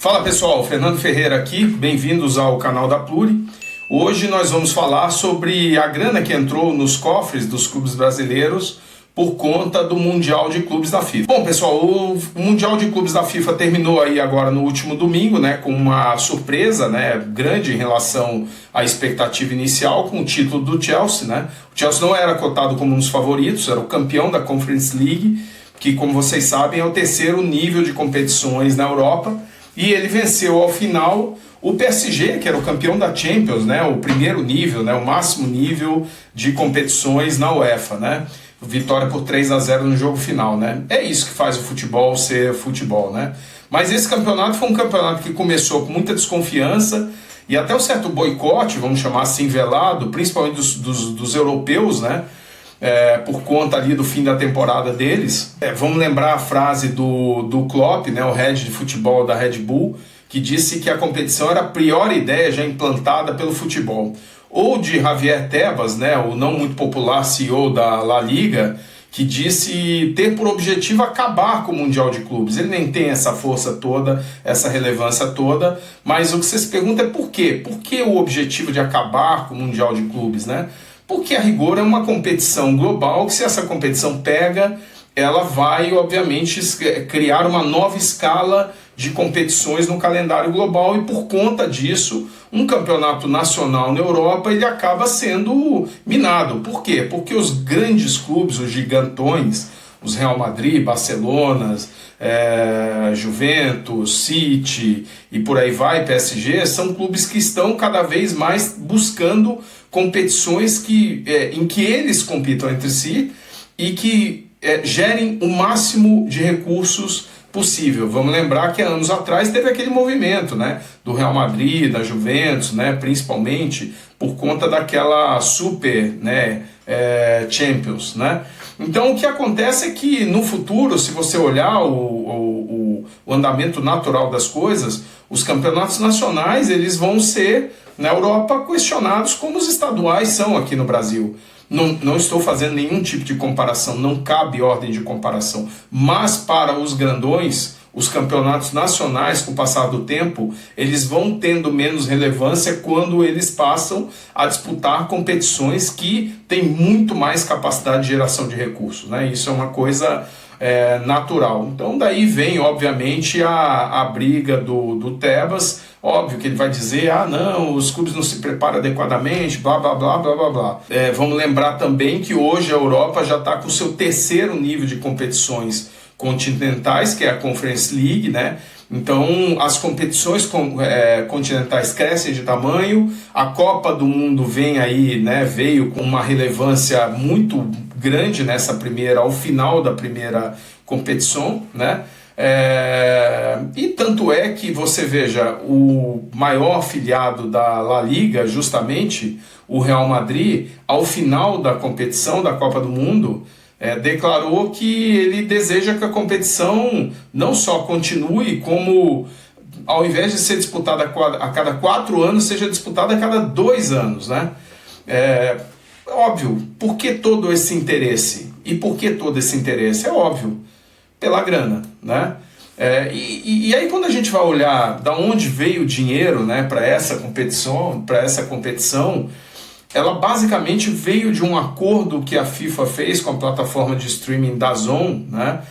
Fala pessoal, Fernando Ferreira aqui, bem-vindos ao canal da Pluri. Hoje nós vamos falar sobre a grana que entrou nos cofres dos clubes brasileiros por conta do Mundial de Clubes da FIFA. Bom pessoal, o Mundial de Clubes da FIFA terminou aí agora no último domingo, né, com uma surpresa, né, grande em relação à expectativa inicial, com o título do Chelsea, né. O Chelsea não era cotado como um dos favoritos, era o campeão da Conference League, que como vocês sabem é o terceiro nível de competições na Europa, e ele venceu ao final o PSG, que era o campeão da Champions, né, o primeiro nível, né, o máximo nível de competições na UEFA, né. Vitória por 3-0 no jogo final, né? É isso que faz o futebol ser futebol, né? Mas esse campeonato foi um campeonato que começou com muita desconfiança e até um certo boicote, vamos chamar assim, velado, principalmente dos europeus, né? Por conta ali do fim da temporada deles. Vamos lembrar a frase do Klopp, né? O head de futebol da Red Bull, que disse que a competição era a pior ideia já implantada pelo futebol. Ou de Javier Tebas, né, o não muito popular CEO da La Liga, que disse ter por objetivo acabar com o Mundial de Clubes. Ele nem tem essa força toda, essa relevância toda, mas o que você se pergunta é por quê? Por que o objetivo de acabar com o Mundial de Clubes, né? Porque a rigor é uma competição global, que se essa competição pega, ela vai, obviamente, criar uma nova escala de competições no calendário global e por conta disso, um campeonato nacional na Europa ele acaba sendo minado. Por quê? Porque os grandes clubes, os gigantões, os Real Madrid, Barcelona, Juventus, City e por aí vai, PSG, são clubes que estão cada vez mais buscando competições em que eles compitam entre si e que gerem o máximo de recursos possível. Vamos lembrar que anos atrás teve aquele movimento, né, do Real Madrid, da Juventus, né, principalmente por conta daquela super, né, Champions, né. Então o que acontece é que no futuro, se você olhar o andamento natural das coisas, os campeonatos nacionais eles vão ser na Europa questionados como os estaduais são aqui no Brasil. Não estou fazendo nenhum tipo de comparação, não cabe ordem de comparação, mas para os grandões, os campeonatos nacionais, com o passar do tempo, eles vão tendo menos relevância quando eles passam a disputar competições que têm muito mais capacidade de geração de recursos, né? Isso é uma coisa natural. Então daí vem, obviamente, a briga do Tebas. Óbvio que ele vai dizer, não, os clubes não se preparam adequadamente, blá, blá, blá, blá, blá, blá. Vamos lembrar também que hoje a Europa já está com o seu terceiro nível de competições continentais, que é a Conference League, né? Então as competições continentais crescem de tamanho, a Copa do Mundo vem aí, né, veio com uma relevância muito grande ao final da primeira competição, né? E tanto é que você veja, o maior afiliado da La Liga, justamente o Real Madrid, ao final da competição da Copa do Mundo, declarou que ele deseja que a competição não só continue, como ao invés de ser disputada a cada 4 anos, seja disputada a cada 2 anos, né? Óbvio, por que todo esse interesse? E por que todo esse interesse? É óbvio, pela grana, né? E aí quando a gente vai olhar da onde veio o dinheiro, né, para essa competição, ela basicamente veio de um acordo que a FIFA fez com a plataforma de streaming DAZN, né,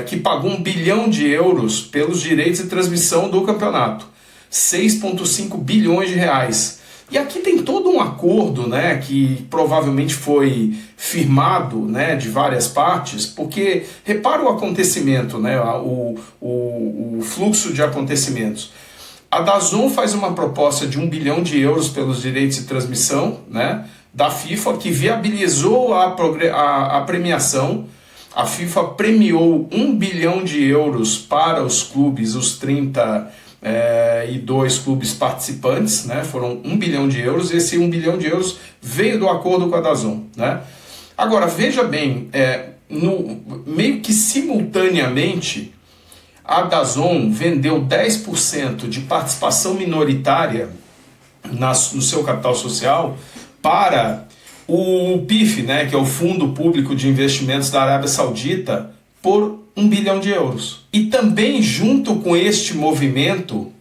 que pagou 1 bilhão de euros pelos direitos de transmissão do campeonato, 6,5 bilhões de reais. E aqui tem todo um acordo, né, que provavelmente foi firmado, né, de várias partes, porque repara o acontecimento, né, o fluxo de acontecimentos. A DAZN faz uma proposta de 1 bilhão de euros pelos direitos de transmissão, né, da FIFA, que viabilizou a premiação. A FIFA premiou 1 bilhão de euros para os clubes, os 32 clubes participantes, né? Foram 1 bilhão de euros, e esse 1 bilhão de euros veio do acordo com a DAZN, né? Agora, veja bem, meio que simultaneamente, a DAZN vendeu 10% de participação minoritária no seu capital social para o PIF, né, que é o Fundo Público de Investimentos da Arábia Saudita, por 1 bilhão de euros. E também, junto com este movimento,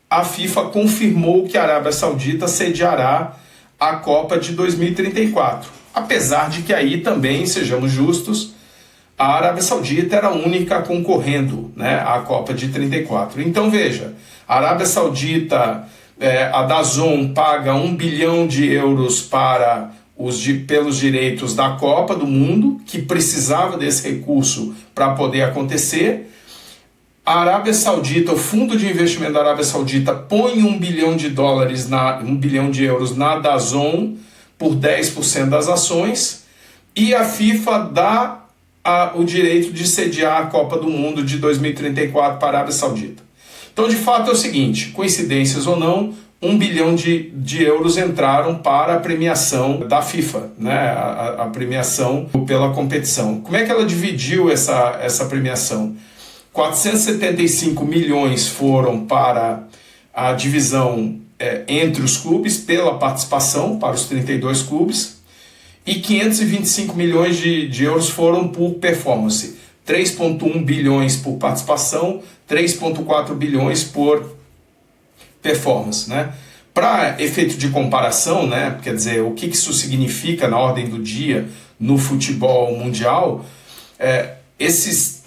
a FIFA confirmou que a Arábia Saudita sediará a Copa de 2034. Apesar de que aí também, sejamos justos, a Arábia Saudita era a única concorrendo, né, à Copa de 34. Então veja, a Arábia Saudita, a DAZN paga 1 bilhão de euros para pelos direitos da Copa do Mundo, que precisava desse recurso para poder acontecer. A Arábia Saudita, o fundo de investimento da Arábia Saudita põe 1 bilhão de dólares, 1 bilhão de euros na DAZN por 10% das ações, e a FIFA dá o direito de sediar a Copa do Mundo de 2034 para a Arábia Saudita. Então, de fato, é o seguinte, coincidências ou não, 1 bilhão de euros entraram para a premiação da FIFA, né? A premiação pela competição. Como é que ela dividiu essa premiação? 475 milhões foram para a divisão entre os clubes, pela participação, para os 32 clubes, e 525 milhões de euros foram por performance. 3,1 bilhões por participação, 3,4 bilhões por performance, né? Para efeito de comparação, né? Quer dizer, o que isso significa na ordem do dia no futebol mundial, esses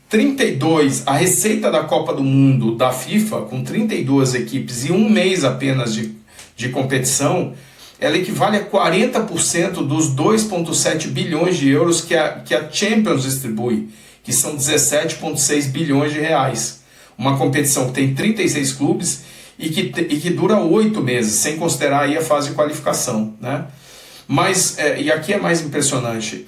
32, a receita da Copa do Mundo da FIFA, com 32 equipes e um mês apenas de competição, ela equivale a 40% dos 2,7 bilhões de euros que a Champions distribui, que são 17,6 bilhões de reais. Uma competição que tem 36 clubes e que dura 8 meses, sem considerar aí a fase de qualificação, né? Mas, e aqui é mais impressionante,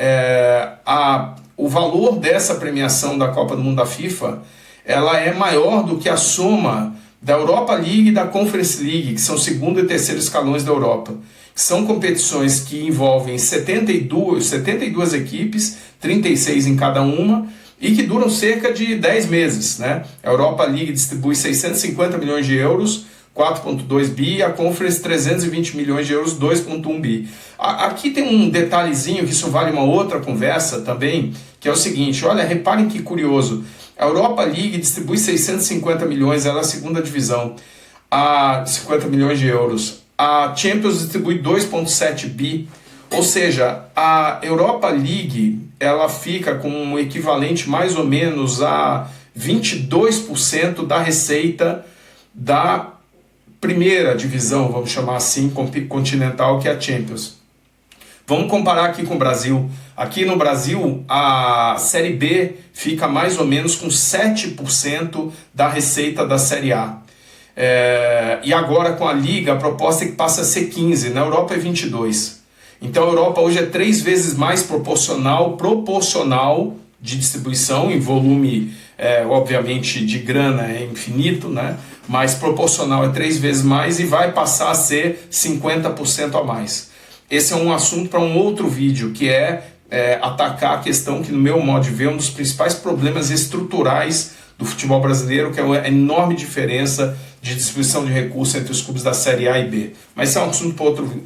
o valor dessa premiação da Copa do Mundo da FIFA, ela é maior do que a soma da Europa League e da Conference League, que são o segundo e terceiro escalões da Europa. São competições que envolvem 72 equipes, 36 em cada uma, e que duram cerca de 10 meses, né? A Europa League distribui 650 milhões de euros, 4,2 bi, a Conference 320 milhões de euros, 2,1 bi. Aqui tem um detalhezinho que isso vale uma outra conversa também, que é o seguinte, olha, reparem que curioso, a Europa League distribui 650 milhões, ela é a segunda divisão, a 50 milhões de euros. A Champions distribui 2,7 bi, ou seja, a Europa League ela fica com um equivalente mais ou menos a 22% da receita da primeira divisão, vamos chamar assim, continental, que é a Champions. Vamos comparar aqui com o Brasil. Aqui no Brasil, a Série B fica mais ou menos com 7% da receita da Série A. E agora com a Liga, a proposta é que passa a ser 15%, na Europa é 22%. Então a Europa hoje é 3 vezes mais proporcional de distribuição, em volume, obviamente, de grana é infinito, né? Mas proporcional é 3 vezes mais e vai passar a ser 50% a mais. Esse é um assunto para um outro vídeo, que atacar a questão que, no meu modo de ver, é um dos principais problemas estruturais do futebol brasileiro, que é a enorme diferença de distribuição de recursos entre os clubes da Série A e B. Mas isso é um assunto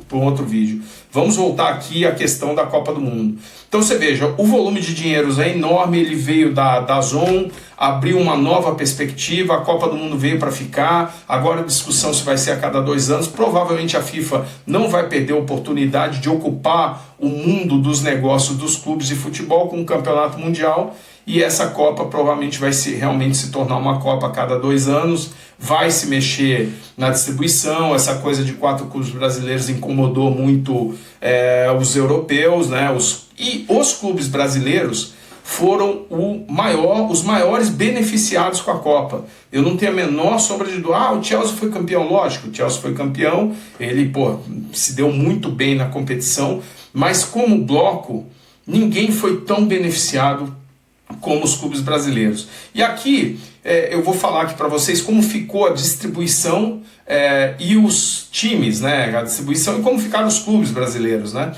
para outro vídeo. Vamos voltar aqui à questão da Copa do Mundo. Então você veja, o volume de dinheiros é enorme, ele veio da DAZN, abriu uma nova perspectiva, a Copa do Mundo veio para ficar, agora a discussão se vai ser a cada 2 anos, provavelmente a FIFA não vai perder a oportunidade de ocupar o mundo dos negócios dos clubes de futebol com o campeonato mundial, e essa Copa provavelmente vai realmente se tornar uma Copa a cada 2 anos, vai se mexer na distribuição, essa coisa de 4 clubes brasileiros incomodou muito os europeus, né? E os clubes brasileiros foram os maiores beneficiados com a Copa. Eu não tenho a menor sombra de dúvida. O Chelsea foi campeão, lógico, o Chelsea foi campeão, ele se deu muito bem na competição, mas como bloco, ninguém foi tão beneficiado como os clubes brasileiros. E aqui eu vou falar aqui para vocês como ficou a distribuição e os times, né? A distribuição e como ficaram os clubes brasileiros, né?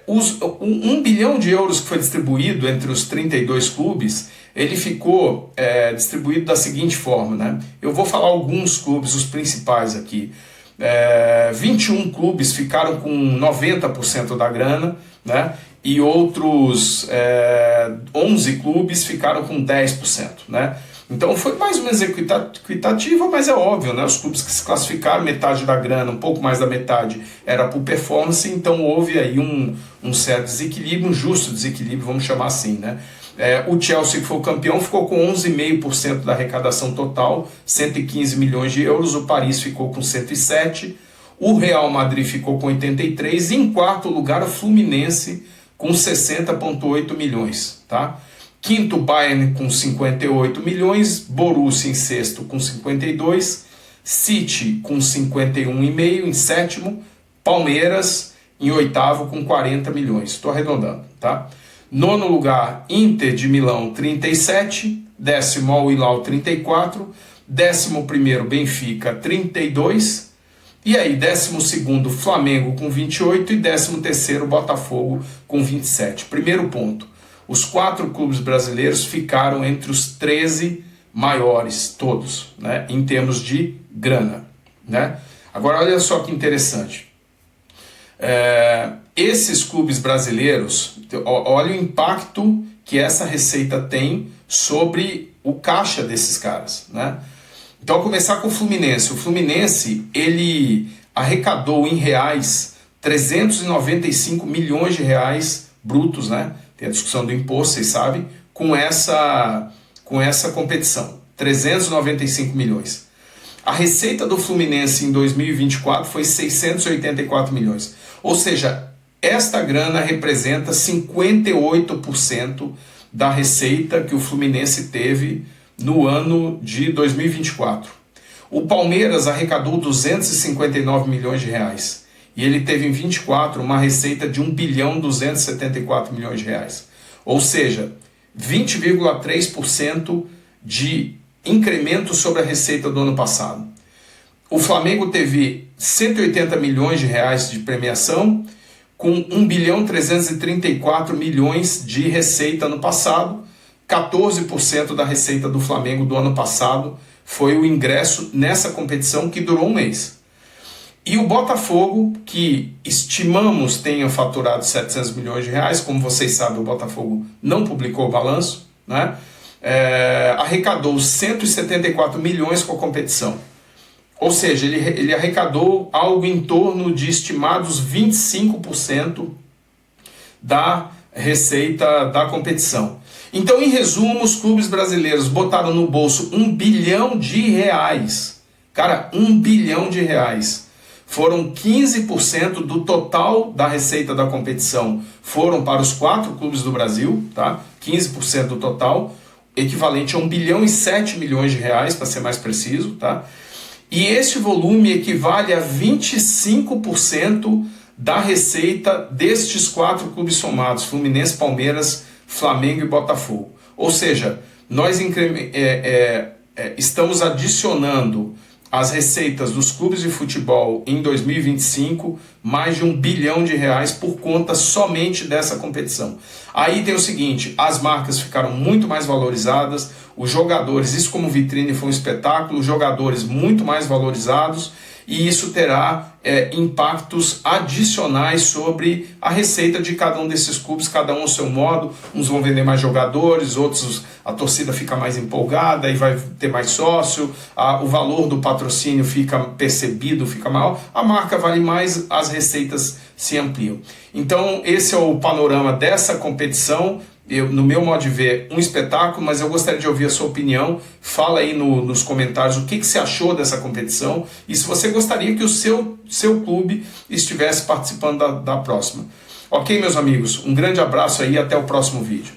1 bilhão de euros que foi distribuído entre os 32 clubes, ele ficou distribuído da seguinte forma, né? Eu vou falar alguns clubes, os principais aqui. 21 clubes ficaram com 90% da grana, né? e outros 11 clubes ficaram com 10%, né? Então foi mais ou menos equitativa, mas é óbvio, né? Os clubes que se classificaram, metade da grana, um pouco mais da metade era por performance, então houve aí um certo desequilíbrio, um justo desequilíbrio, vamos chamar assim, né? O Chelsea, que foi o campeão, ficou com 11,5% da arrecadação total, 115 milhões de euros, o Paris ficou com 107, o Real Madrid ficou com 83, e em quarto lugar o Fluminense com 60,8 milhões, tá? Quinto, Bayern com 58 milhões, Borussia em sexto com 52, City com 51,5 em sétimo, Palmeiras em oitavo com 40 milhões. Estou arredondando, tá? Nono lugar, Inter de Milão 37, décimo Al Hilal 34, décimo primeiro Benfica 32, e aí 12º Flamengo com 28 e 13º Botafogo com 27. Primeiro ponto. Os 4 clubes brasileiros ficaram entre os 13 maiores, todos, né, em termos de grana, né? Agora, olha só que interessante. Esses clubes brasileiros, olha o impacto que essa receita tem sobre o caixa desses caras, né? Então, ao começar com o Fluminense, ele arrecadou em reais 395 milhões de reais brutos, né? Tem a discussão do imposto, vocês sabem, com essa competição, 395 milhões. A receita do Fluminense em 2024 foi 684 milhões. Ou seja, esta grana representa 58% da receita que o Fluminense teve no ano de 2024. O Palmeiras arrecadou 259 milhões de reais. E ele teve em 24 uma receita de 1.274 milhões de reais. Ou seja, 20,3% de incremento sobre a receita do ano passado. O Flamengo teve 180 milhões de reais de premiação, com 1.334 milhões de receita no passado. 14% da receita do Flamengo do ano passado foi o ingresso nessa competição que durou um mês. E o Botafogo, que estimamos tenha faturado 700 milhões de reais, como vocês sabem, o Botafogo não publicou o balanço, né? Arrecadou 174 milhões com a competição. Ou seja, ele arrecadou algo em torno de estimados 25% da receita da competição. Então, em resumo, os clubes brasileiros botaram no bolso 1 bilhão de reais. Cara, 1 bilhão de reais. Foram 15% do total da receita da competição foram para os 4 clubes do Brasil, tá? 15% do total, equivalente a 1 bilhão e 7 milhões de reais, para ser mais preciso, tá? E esse volume equivale a 25% da receita destes 4 clubes somados, Fluminense, Palmeiras, Flamengo e Botafogo. Ou seja, nós estamos adicionando as receitas dos clubes de futebol em 2025, mais de 1 bilhão de reais por conta somente dessa competição. Aí tem o seguinte, as marcas ficaram muito mais valorizadas, os jogadores, isso como vitrine foi um espetáculo, os jogadores muito mais valorizados, e isso terá impactos adicionais sobre a receita de cada um desses clubes, cada um ao seu modo. Uns vão vender mais jogadores, outros a torcida fica mais empolgada e vai ter mais sócio, o valor do patrocínio fica percebido, fica maior, a marca vale mais, as receitas se ampliam. Então esse é o panorama dessa competição. No meu modo de ver, um espetáculo, mas eu gostaria de ouvir a sua opinião. Fala aí nos comentários o que você achou dessa competição e se você gostaria que o seu clube estivesse participando da próxima. Ok, meus amigos? Um grande abraço aí e até o próximo vídeo.